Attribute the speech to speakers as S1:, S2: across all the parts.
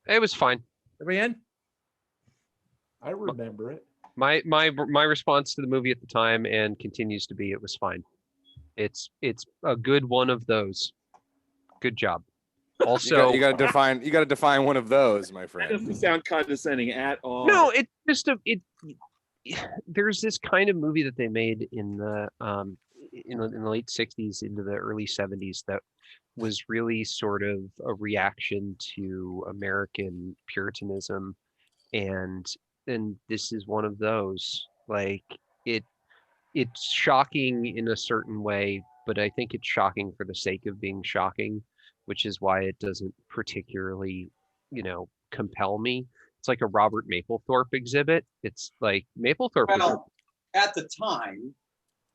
S1: It was fine.
S2: Everybody in?
S3: I remember it.
S1: My response to the movie at the time and continues to be it was fine. It's a good one of those. Good job. Also,
S4: you got to define one of those, my
S5: That
S4: friend.
S5: doesn't sound condescending at all.
S1: no, it just there's this kind of movie that they made in the late 60s into the early 70s that was really sort of a reaction to American Puritanism, and this is one of those. Like it it's shocking in a certain way, but I think it's shocking for the sake of being shocking, which is why it doesn't particularly, compel me. It's like a Robert Mapplethorpe exhibit. It's like Mapplethorpe was,
S6: Well, at the time,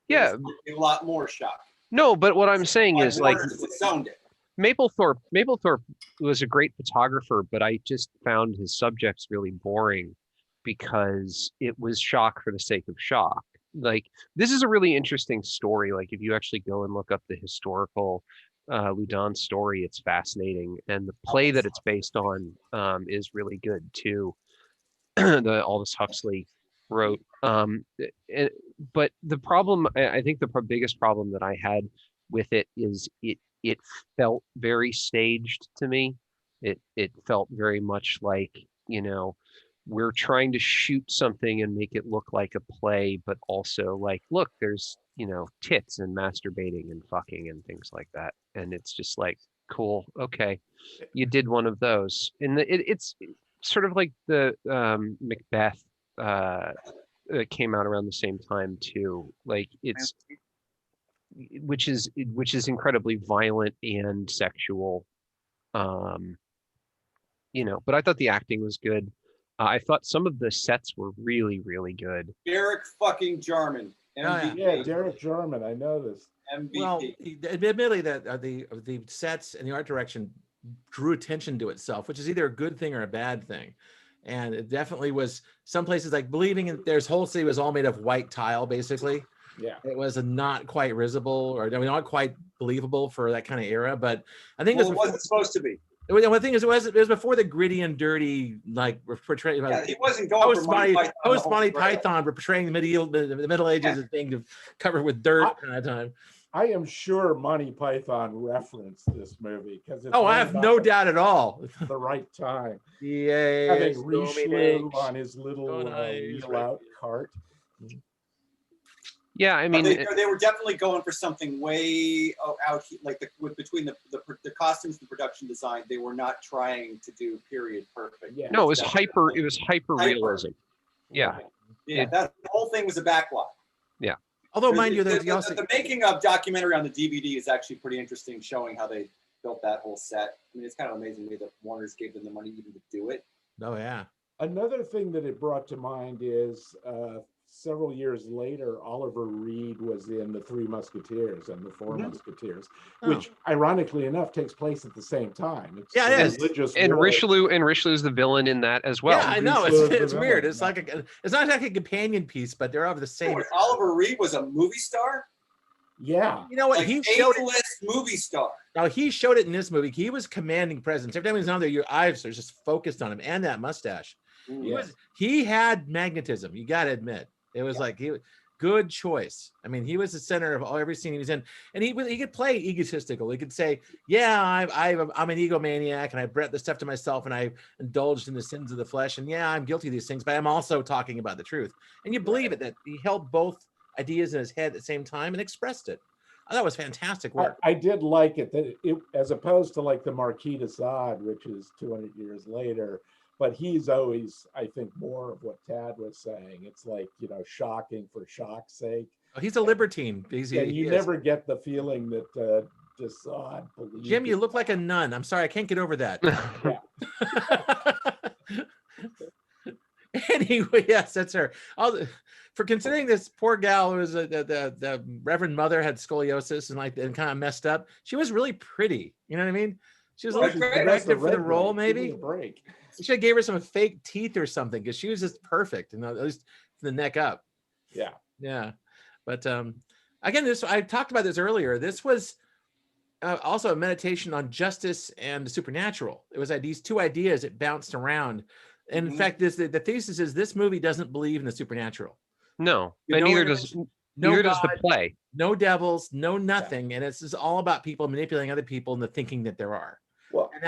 S6: it
S1: yeah,
S6: was a lot more shocking.
S1: no, but what I'm saying is like
S6: It sounded.
S1: Mapplethorpe was a great photographer, but I just found his subjects really boring because it was shock for the sake of shock. Like this is a really interesting story. Like if you actually go and look up the historical Loudon story, it's fascinating, and the play that it's based on is really good too. The Aldous Huxley wrote. But the problem, I think, the biggest problem that I had with it is it felt very staged to me. It felt very much like, we're trying to shoot something and make it look like a play, but also like, look, there's, tits and masturbating and fucking and things like that. And it's just like, cool, okay, you did one of those. And it's sort of like the Macbeth that came out around the same time too. Like it's which is incredibly violent and sexual. But I thought the acting was good. I thought some of the sets were really, really good.
S6: Derek fucking Jarman. MVP.
S3: Yeah, Derek Jarman. I know this.
S6: MVP.
S2: Well, admittedly, that the sets and the art direction drew attention to itself, which is either a good thing or a bad thing. And it definitely was some places like believing in there's whole city was all made of white tile, basically.
S3: Yeah,
S2: it was not quite risible or not quite believable for that kind of era. But I think
S6: it wasn't supposed to be.
S2: The thing is, it was before the gritty and dirty portrayal.
S6: Yeah, he wasn't going for
S2: Monty Python portraying the Middle Ages as being covered with dirt kind of time.
S3: I am sure Monty Python referenced this movie because
S2: I have no doubt at all.
S3: The right time.
S2: Yeah,
S3: having Richelieu on his little wheel-out cart.
S1: Yeah, I mean,
S6: they were definitely going for something way out, like between the costumes and the production design. They were not trying to do period perfect.
S1: Yeah. No, it was hyper realism. Yeah,
S6: that whole thing was a backlot.
S1: Yeah.
S2: Although, mind you,
S6: the making of documentary on the DVD is actually pretty interesting, showing how they built that whole set. I mean, it's kind of amazing to me that Warner's gave them the money even to do it.
S2: Oh yeah.
S3: Another thing that it brought to mind is several years later, Oliver Reed was in The Three Musketeers and The Four Musketeers, which ironically enough takes place at the same time.
S1: It's and Richelieu is the villain in that as well.
S2: Yeah, I know. It's weird. It's like it's not like a companion piece, but they're of the same.
S6: Oliver Reed was a movie star.
S3: Yeah,
S2: you know what?
S6: He showed it. Movie star.
S2: Now he showed it in this movie. He was commanding presence. Every time he was on there, your eyes are just focused on him, and that mustache. He had magnetism. You got to admit, it was like good choice. I mean, he was the center of every scene he was in, and he could play egotistical. He could say, "Yeah, I'm an egomaniac, and I brought this stuff to myself, and I indulged in the sins of the flesh, and yeah, I'm guilty of these things, but I'm also talking about the truth." And you believe it that he held both ideas in his head at the same time and expressed it. That was fantastic work.
S3: I did like it that it, as opposed to like the Marquis de Sade, which is 200 years later. But he's always, I think, more of what Tad was saying. It's like, shocking for shock's sake.
S2: Oh, he's a libertine.
S3: You never get the feeling that de Sade believes.
S2: Jim, you look like a nun. I'm sorry, I can't get over that. Anyway, yes, that's her. For considering this poor gal who was the Reverend Mother had scoliosis and kind of messed up, she was really pretty. You know what I mean? She was a little directed for the role, maybe.
S3: Break.
S2: We should have gave her some fake teeth or something because she was just perfect, at least from the neck up.
S3: Yeah.
S2: But again, I talked about this earlier. This was also a meditation on justice and the supernatural. It was like these two ideas that bounced around. And in fact, the thesis is this movie doesn't believe in the supernatural.
S1: No,
S2: You
S1: but
S2: know,
S1: neither
S2: intervention,
S1: does
S2: no
S1: neither does the
S2: God,
S1: play.
S2: no devils, no nothing. And it's just all about people manipulating other people into thinking that there are.
S3: Well,
S2: And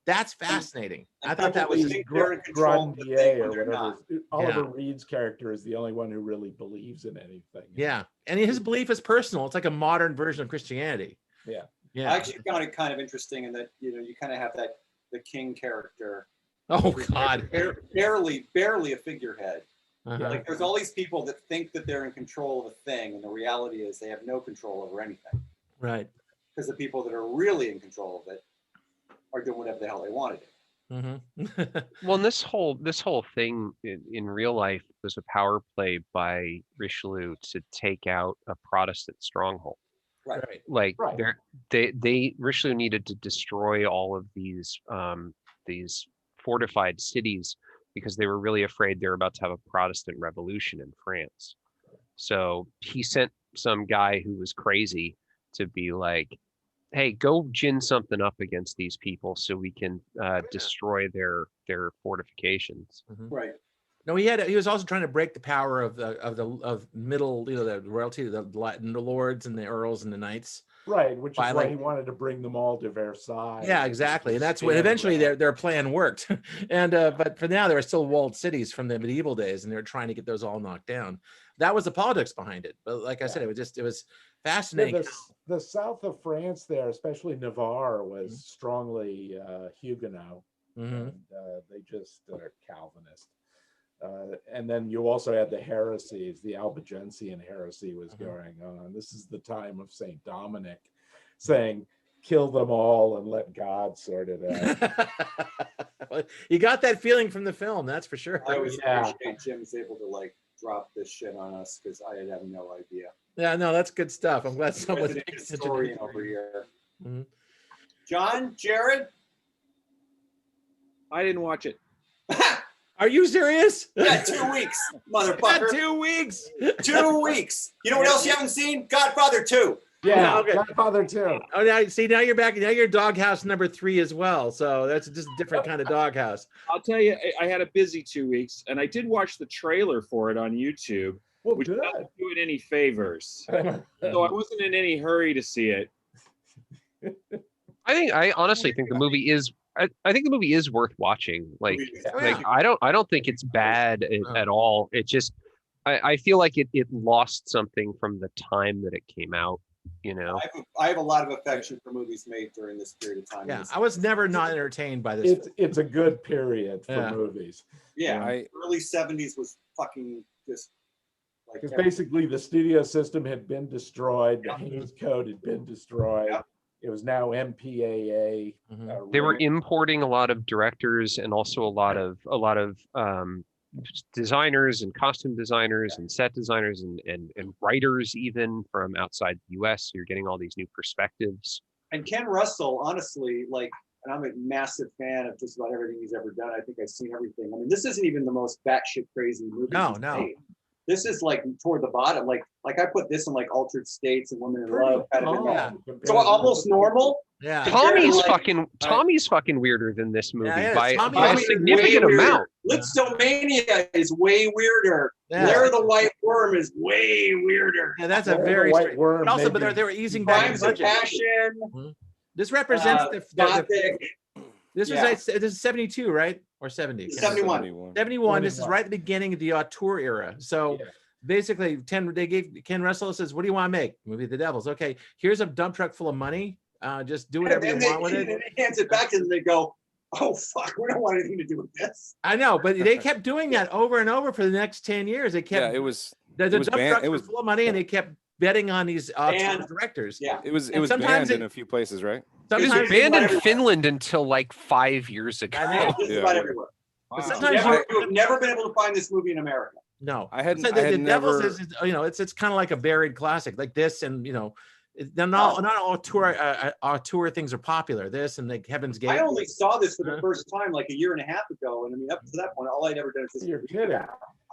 S2: that's fascinating.
S6: And
S2: I thought that
S6: people
S2: was
S6: would think they're in control of the thing
S3: Grandier
S6: when
S3: or
S6: they're
S3: whatever.
S6: not.
S3: Oliver Reed's character is the only one who really believes in anything.
S2: yeah. And his belief is personal. It's like a modern version of Christianity.
S3: Yeah.
S2: Yeah.
S6: I actually found it kind of interesting in that, you know, you kind of have that the king character.
S2: Oh
S6: who's
S2: God.
S6: barely a figurehead.
S2: Uh-huh.
S6: Like there's all these people that think that they're in control of a thing, and the reality is they have no control over anything.
S2: Right.
S6: Because the people that are really in control of it are doing whatever the hell they want to do.
S2: Mm-hmm.
S1: Well, and this whole thing in real life was a power play by Richelieu to take out a Protestant stronghold.
S2: Right.
S1: Like
S3: Right.
S1: they Richelieu needed to destroy all of these fortified cities because they were really afraid they were about to have a Protestant revolution in France. So he sent some guy who was crazy to be like, hey, go gin something up against these people so we can destroy their fortifications.
S2: Mhm.
S6: Right.
S2: No, he was also trying to break the power of middle, you know, the royalty, the lords and the earls and the knights.
S3: Right, which is
S2: By,
S3: why
S2: like-
S3: he wanted to bring them all to Versailles.
S2: Yeah, exactly. And that's when
S3: Stand
S2: eventually
S3: around.
S2: their plan worked. And but for now there are still walled cities from the medieval days, and they're trying to get those all knocked down. That was the politics behind it. But like I said, it was
S3: Yeah,
S2: fascinating.
S3: the south of France there, especially Navarre, was
S2: Mhm.
S3: strongly Huguenot,
S2: Mhm.
S3: and they just are Calvinist. And then you also had the heresies. The Albigensian heresy was
S2: Mhm.
S3: going on. This is the time of Saint Dominic saying, "Kill them all and let God sort it out."
S2: Well, you got that feeling from the film, that's for sure.
S6: I always
S3: Yeah.
S6: appreciate Jim's able to like drop this shit on us because I have no idea.
S2: Yeah, no, that's good stuff. I'm glad someone
S6: Resident
S2: takes such a
S6: historian over here.
S2: Mhm.
S6: John, Jared,
S5: I didn't watch it.
S2: Are you serious?
S6: yeah, 2 weeks,
S2: Yeah,
S6: motherfucker.
S2: 2 weeks.
S6: 2 weeks. You know what else you haven't seen? Godfather 2.
S3: Yeah,
S2: Okay.
S3: Godfather too.
S2: Oh, now now you're back. Now you're doghouse number 3 as well. So that's just a different kind of doghouse.
S5: I'll tell you, I had a busy 2 weeks, and I did watch the trailer for it on YouTube,
S3: Well,
S5: which
S3: good.
S5: doesn't do it any favors. So I wasn't in any hurry to see it.
S1: I honestly think the movie is. I think the movie is worth watching. Like,
S2: Oh, yeah.
S1: I don't think it's bad at all. It just, I feel like it lost something from the time that it came out. You know,
S6: I have a lot of affection for movies made during this period of time.
S2: Yeah, I was never not entertained by this.
S3: It's a good period for
S2: Yeah.
S3: movies.
S6: Yeah,
S4: I-
S6: early 70s was fucking just like
S3: Because basically the studio system had been destroyed, the
S6: Yeah.
S3: Hays Code had been destroyed.
S6: Yeah.
S3: It was now MPAA.
S2: Mhm.
S1: they were
S3: ruled.
S1: importing a lot of directors and also a lot of designers and costume designers and set designers and writers even from outside the US. So you're getting all these new perspectives.
S6: And Ken Russell, honestly, like, and I'm a massive fan of just about everything he's ever done. I think I've seen everything. I mean, this isn't even the most batshit crazy movie.
S2: No,
S6: he's
S2: no.
S6: made. This is like toward the bottom. Like I put this in like Altered States and Women in
S3: Pretty
S6: Love. Kind of in
S3: calm
S6: that.
S3: compared
S6: So
S3: to
S6: almost
S3: the-
S6: normal.
S2: Yeah.
S1: Tommy's fucking weirder than this movie
S2: Yeah,
S1: by
S2: Tommy
S1: a
S2: is
S1: significant
S6: way weirder.
S1: amount.
S6: Lipsomania is way weirder.
S2: Yeah.
S6: Blair the White Worm is way weirder.
S2: Yeah, that's a
S3: Blair the
S2: very
S3: White
S2: straight.
S3: Worm
S2: But also,
S3: maybe-
S2: they were easing back the
S6: Crimes of
S2: budget.
S6: Passion.
S2: This represents
S6: Gothic.
S2: this
S6: yeah.
S2: was this is 72, right? Or 70?
S6: 71.
S2: 71. This is right at the beginning of the auteur era. So
S3: Yeah.
S2: basically, they gave Ken Russell says, "What do you want to make? Movie of the Devils. Okay, here's a dump truck full of money. Just do whatever you
S6: And
S2: want with
S6: then
S2: it."
S6: he hands it back to them and they go, oh, fuck, we don't want anything to do with this.
S2: I know, but they kept doing that over and over for the next 10 years. They kept
S4: Yeah, it was
S2: the
S4: it was
S2: dump
S4: banned-
S2: trucks
S4: it
S2: were
S4: was-
S2: full of money, and they kept betting on these
S6: And-
S2: directors.
S6: Yeah.
S4: it was
S2: And sometimes
S4: banned in
S2: it-
S4: a few places, right?
S1: It was
S2: Sometimes,
S1: banned in
S6: everywhere.
S1: Finland until like 5 years ago.
S2: I know.
S6: Just
S4: Yeah.
S6: about everywhere.
S2: But
S5: Wow.
S2: sometimes
S6: You have never been able to find this movie in America.
S2: no,
S4: I hadn't-
S2: So
S4: I had
S2: the Devils
S4: never-
S2: is, you know, it's kind of like a buried classic, like this, and Not all tour things are popular. This and like Heaven's Gate.
S6: I only saw this for the first time like a year and a half ago, and I mean up to that point, all I'd ever done is
S3: You're kidding.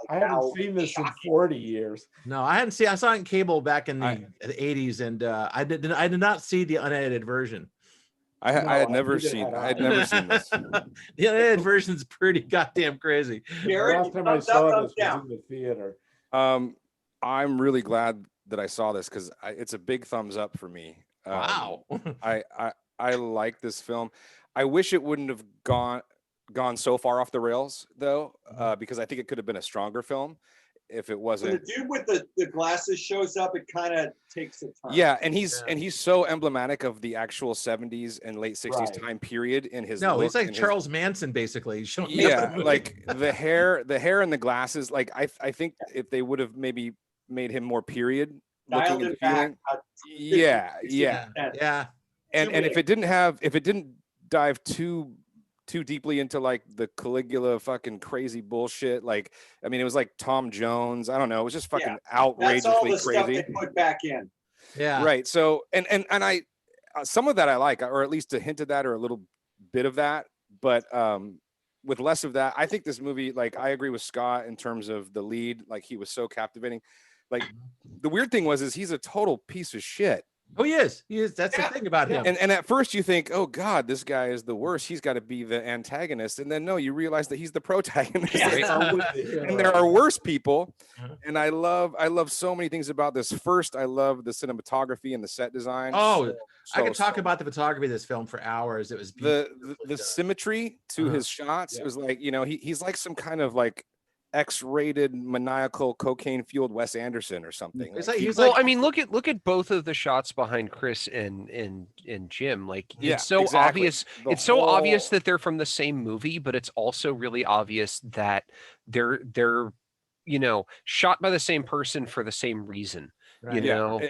S3: I haven't seen this in 40 years.
S2: No, I hadn't seen. I saw it in cable back in the 80s, and I did not see the unedited version.
S4: I had never seen this.
S2: The unedited version's pretty goddamn crazy.
S6: Jared,
S3: Last time I saw this was in the theater.
S4: I'm really glad that I saw this because it's a big thumbs up for me.
S2: Wow.
S4: I like this film. I wish it wouldn't have gone so far off the rails though, because I think it could have been a stronger film if it wasn't.
S6: When the dude with the glasses shows up, it kind of takes a turn.
S4: Yeah, and he's so emblematic of the actual 70s and late 60s time period in his look,
S2: he's like Charles Manson basically.
S4: Yeah, like the hair and the glasses. Like I think if they would have maybe made him more period looking and feeling. Yeah. And if it didn't dive too deeply into like the Caligula fucking crazy bullshit, like I mean it was like Tom Jones, I don't know, it was just fucking outrageously
S6: that's all the
S4: crazy
S6: stuff they put back in.
S2: Yeah,
S4: right. So and I some of that I like, or at least a hint of that or a little bit of that, but with less of that. I think this movie, like I agree with Scott in terms of the lead, like he was so captivating. Like the weird thing is he's a total piece of shit.
S2: Oh, he is. That's the thing about him.
S4: And at first you think, oh God, this guy is the worst. He's got to be the antagonist. And then no, you realize that he's the protagonist. And there are worse people. And I love so many things about this. First, I love the cinematography and the set design.
S2: Oh, I could talk about the photography of this film for hours. It was
S4: the symmetry to his shots. It was like, you know, he's like some kind of like X-rated maniacal cocaine fueled Wes Anderson or something.
S1: I mean, look at both of the shots behind Chris and Jim. Like it's so obvious. It's so obvious that they're from the same movie, but it's also really obvious that they're you know, shot by the same person for the same reason. Right. You know,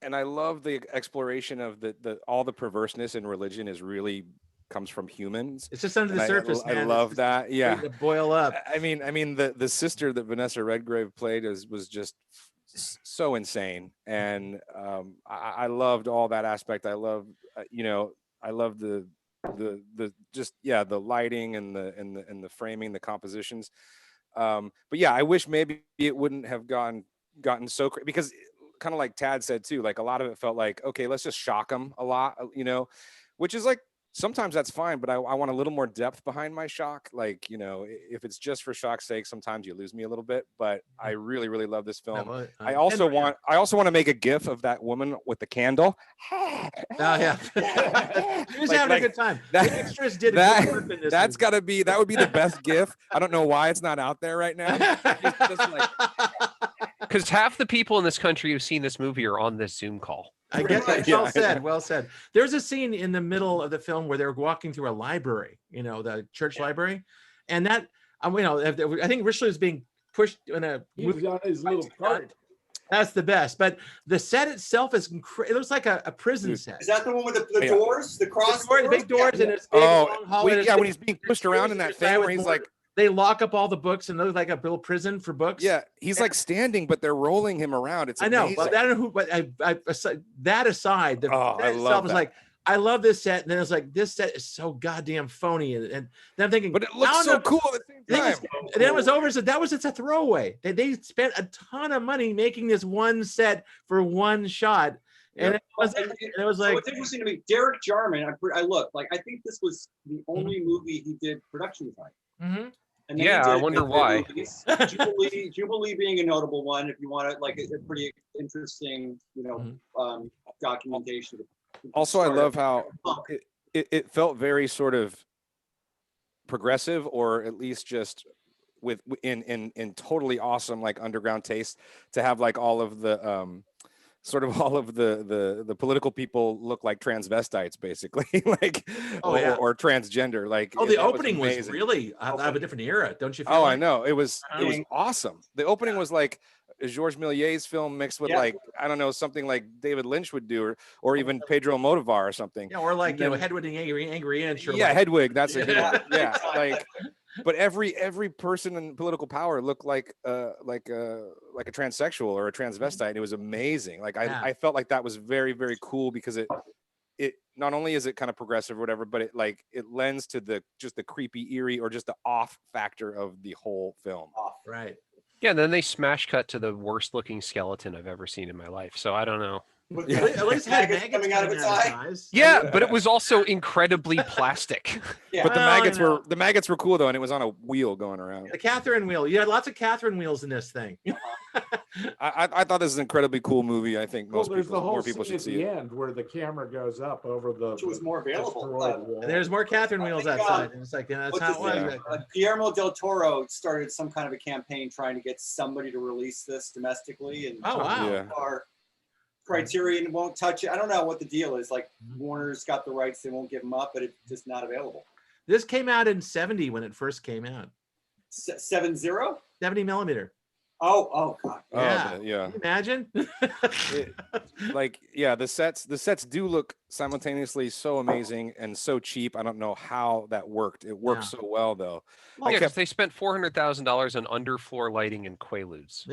S4: and I love the exploration of the all the perverseness in religion is really comes from humans.
S2: It's just under the surface, man.
S4: I love that. Yeah,
S2: to boil up.
S4: I mean, the sister that Vanessa Redgrave played was just so insane, and I loved all that aspect. I love, I love the just the lighting and the framing, the compositions. But yeah, I wish maybe it wouldn't have gotten so crazy, because kind of like Tad said too, like a lot of it felt like, okay, let's just shock them a lot, which is like, sometimes that's fine, but I want a little more depth behind my shock. Like, if it's just for shock's sake, sometimes you lose me a little bit, but I really, really love this film. I also want to make a GIF of that woman with the candle.
S2: Oh yeah. He was having a good time. The extras did
S4: that would be the best GIF. I don't know why it's not out there right now.
S1: Because half the people in this country who've seen this movie are on this Zoom call.
S2: I get that. Well said. There's a scene in the middle of the film where they're walking through a library, the church library, and that I think Richelieu is being pushed in a movie on his little cart. That's the best. But the set itself is it looks like a prison set.
S6: Is that the one with the doors, the cross doors,
S2: big doors, and it's big long hallway?
S4: When he's being pushed around in that thing where he's like.
S2: They lock up all the books and look like a little prison for books.
S4: Yeah, he's like standing, but they're rolling him around. It's
S2: amazing.
S4: I know,
S2: but I don't know who. But that aside, the set itself was like, I love this set, and then it's like this set is so goddamn phony, and then I'm thinking,
S4: but it looks so cool at the same time.
S2: And then it was over, so it's a throwaway. They spent a ton of money making this one set for one shot. And it was like,
S6: what's interesting to me, Derek Jarman. I looked like I think this was the only movie he did production design.
S2: Mm-hmm.
S6: And
S1: I wonder why.
S6: Jubilee being a notable one, if you want to like a pretty interesting, documentation.
S4: Also, I love how it felt very sort of progressive, or at least just in totally awesome like underground taste, to have like all of the all of the political people look like transvestites, basically, like or transgender. Like
S2: the opening was really out of a different era, don't you feel?
S4: I know it was awesome. The opening was like Georges Méliès's film mixed with like I don't know, something like David Lynch would do, or even Pedro Almodóvar or something.
S2: Yeah, or like Hedwig and Angry Inch.
S4: Hedwig. That's a good one. Yeah, like. but every person in political power looked like a transsexual or a transvestite. And it was amazing. Like I felt like that was very, very cool because it not only is it kind of progressive or whatever, but it lends to the creepy, eerie, or just the off factor of the whole film.
S2: Right.
S1: Yeah, and then they smash cut to the worst looking skeleton I've ever seen in my life. So I don't know.
S6: With
S4: Yeah.
S6: the
S2: At least it had
S6: maggots
S2: maggots
S6: coming out of its eye.
S2: eyes.
S1: Yeah, but it was also incredibly plastic.
S6: Yeah.
S4: But the
S2: Well,
S4: maggots were cool though, and it was on a wheel going around.
S2: The Catherine wheel. You had lots of Catherine wheels in this thing.
S4: I thought this was an incredibly cool movie. I think
S3: Well,
S4: most
S3: there's
S4: people,
S3: the whole
S4: more people
S3: scene
S4: should
S3: at
S4: see
S3: the
S4: it.
S3: end where the camera goes up over the
S6: Which was more available.
S3: destroyed wall.
S2: And there's more Catherine wheels
S6: think,
S2: outside. And it's like, that's
S6: What's
S2: not
S6: his
S2: what.
S6: name? Guillermo del Toro started some kind of a campaign trying to get somebody to release this domestically, and
S2: Oh, wow.
S4: Yeah.
S6: our Criterion won't touch it. I don't know what the deal is. Like Warner's got the rights; they won't give them up, but it's just not available.
S2: This came out in 70 when it first came out.
S6: 7-0?
S2: 70 millimeter.
S6: Oh God!
S4: Oh,
S2: Yeah.
S4: yeah.
S2: Can you imagine?
S4: The sets do look simultaneously so amazing and so cheap. I don't know how that worked. It worked
S2: Yeah.
S4: so well though.
S1: Well, yeah, 'cause they spent $400,000 on underfloor lighting and Quaaludes.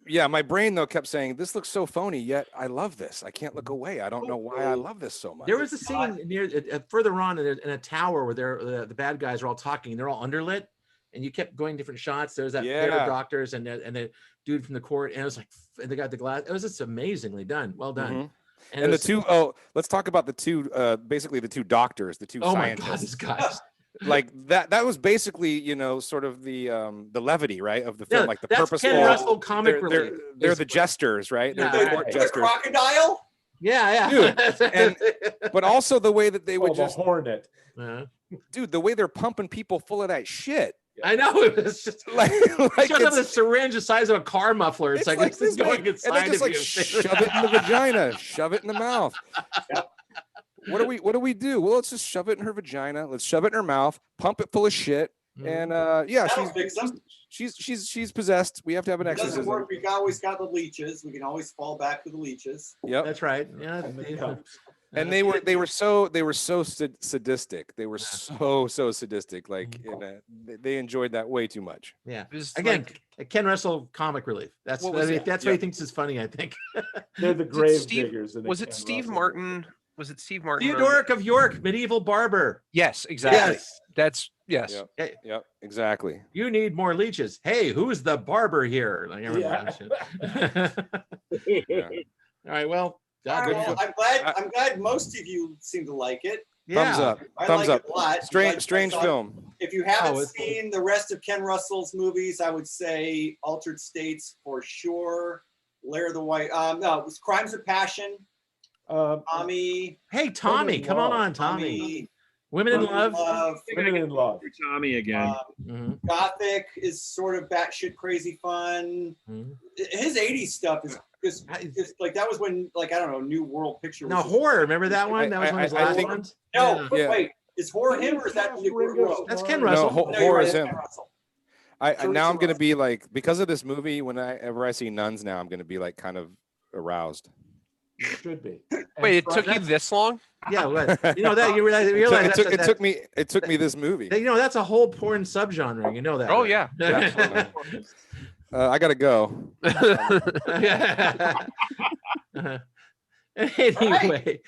S2: Yeah,
S4: My brain though kept saying this looks so phony, yet I love this. I can't look away. I don't know why I love this so much.
S2: there was a scene near further on in a tower where the bad guys are all talking and they're all underlit, and you kept going different shots. There's that pair of doctors and the dude from the court, and it was like, and they got the glass. It was just amazingly done. Well done.
S4: Mhm.
S2: And
S4: And
S2: it
S4: the
S2: was-
S4: two let's talk about the two basically the two doctors, the two
S2: oh my
S4: scientists.
S2: god, this guy.
S4: Like that was basically, sort of the levity, right, of the film,
S2: Yeah,
S4: like the
S2: that's
S4: purposeful.
S2: Ken Russell comic
S4: they're,
S2: relief.
S4: they're the jesters, right? They're
S2: Yeah.
S4: the court
S6: The
S4: jesters.
S6: crocodile?
S2: Yeah.
S4: And- But also the way that they would
S3: Oh, the
S4: just,
S3: hornet.
S4: dude, the way they're pumping people full of that shit.
S2: I know, it was just
S4: Like
S2: like up
S4: it's-
S2: a syringe the size of a car muffler. It's like this is
S4: big.
S2: going
S4: And they
S2: inside
S4: just
S2: of
S4: like
S2: you.
S4: shove it in the vagina, shove it in the mouth. What do we do? Well, let's just shove it in her vagina. Let's shove it in her mouth, pump it full of shit. And yeah,
S6: That'll fix them.
S4: she's possessed. We have to have an
S6: It doesn't
S4: exorcism.
S6: work. We always got the leeches. We can always fall back to the leeches.
S4: Yep.
S2: That's right. Yeah.
S3: And the cups.
S4: And they were so sadistic. They were so sadistic. Like they enjoyed that way too much.
S2: Yeah.
S1: It was
S2: Again,
S1: like-
S2: a Ken Russell comic relief. That's
S1: What was it?
S2: that's why he thinks it's funny, I think.
S3: They're the grave
S1: Steve-
S3: diggers. in
S1: was
S3: the
S1: it
S3: Ken
S1: Steve
S3: Russell
S1: Martin? Was it Steve Martin?
S2: Theodoric of York, medieval barber.
S1: Yes, exactly.
S2: Yes.
S1: That's yes.
S4: Yep.
S2: Hey,
S4: Yep. Exactly.
S2: you need more leeches. Hey, who's the barber here? Like, I remember that shit.
S4: Yeah.
S2: All right. Well,
S6: All right,
S2: good
S6: well,
S2: for-
S6: I'm glad most of you seem to like it.
S4: Thumbs
S2: yeah.
S4: up.
S6: I
S4: Thumbs
S6: like
S4: up.
S6: it a lot.
S4: Strange,
S6: But
S4: strange
S6: I thought-
S4: film.
S6: If you haven't
S2: it's-
S6: seen the rest of Ken Russell's movies, I would say Altered States for sure. Lair of the White. No, it was Crimes of Passion. Tommy.
S2: Hey, Tommy, come on, Tommy. Women in Love.
S3: Women in Love.
S5: Tommy again.
S2: Mhm.
S6: Gothic is sort of batshit crazy fun.
S2: Mhm.
S6: His 80s stuff is just like that was when, like, I don't know, New World Picture was
S2: No,
S6: just-
S2: horror. Remember that one? That was one of his
S4: I
S2: last
S4: think-
S2: ones.
S6: No,
S2: Yeah.
S6: but
S4: Yeah.
S6: wait, is horror him or is that Nick Ringo?
S2: That's Ken
S3: No,
S2: Russell.
S4: No,
S6: No, you're
S4: horror
S6: right,
S4: is
S6: that's
S4: him.
S6: Ken Russell.
S4: Now I'm
S6: Teresa
S4: gonna be like, because of this movie, whenever I see nuns now, I'm gonna be like kind of aroused.
S3: You should be.
S1: Wait, it
S3: And
S1: took you
S2: that's-
S1: this long?
S2: Yeah, what? You know that you realize
S4: It took me this movie.
S2: you know that's a whole porn subgenre. You know that.
S1: Oh
S2: right?
S1: yeah. Absolutely.
S4: I gotta go.
S2: Anyway,